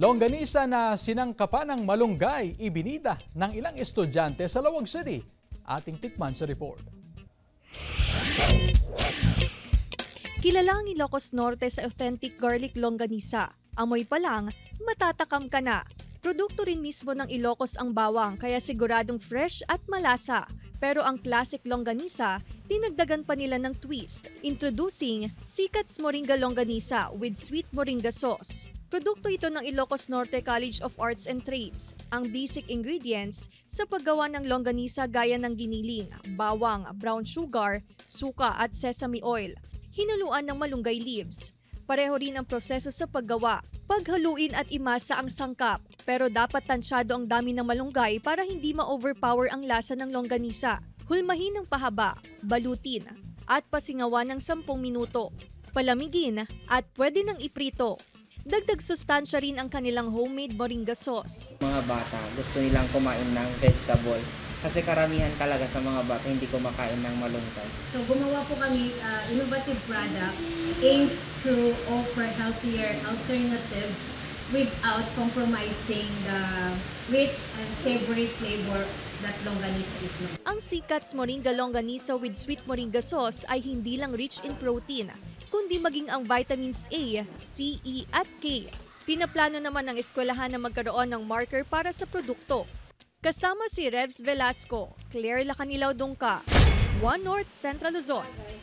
Longganisa na sinangkapan ng malunggay, ibinida ng ilang estudyante sa Lawag City. Ating tikman sa report. Kilala ang Ilocos Norte sa authentic garlic longganisa. Amoy pa lang, matatakam ka na. Produkto rin mismo ng Ilocos ang bawang kaya siguradong fresh at malasa. Pero ang classic longganisa, dinagdagan pa nila ng twist. Introducing Sikat's Moringa Longganisa with sweet moringa sauce. Produkto ito ng Ilocos Norte College of Arts and Trades. Ang basic ingredients sa paggawa ng longganisa gaya ng giniling, bawang, brown sugar, suka at sesame oil. Hinuluan ng malunggay leaves. Pareho rin ang proseso sa paggawa. Paghaluin at imasa ang sangkap, pero dapat tansyado ang dami ng malunggay para hindi ma-overpower ang lasa ng longganisa. Hulmahin ng pahaba, balutin, at pasingawan ng 10 minuto. Palamigin at pwede nang iprito. Dagdag sustansya rin ang kanilang homemade moringa sauce. Mga bata, gusto nilang kumain ng vegetable. Kasi karamihan talaga sa mga bata hindi kumakain ng malunggay. So gumawa po kami innovative product aims to offer healthier alternative without compromising the rich and savory flavor that longganisa is known. Ang Sikat's Moringa Longganisa with sweet moringa sauce ay hindi lang rich in protein, kundi maging ang vitamins A, C, E at K. Pinaplano naman ng eskwelahan na magkaroon ng marker para sa produkto. Kasama si Revs Velasco, Claire Lacanilaw Dungka, One North Central Luzon.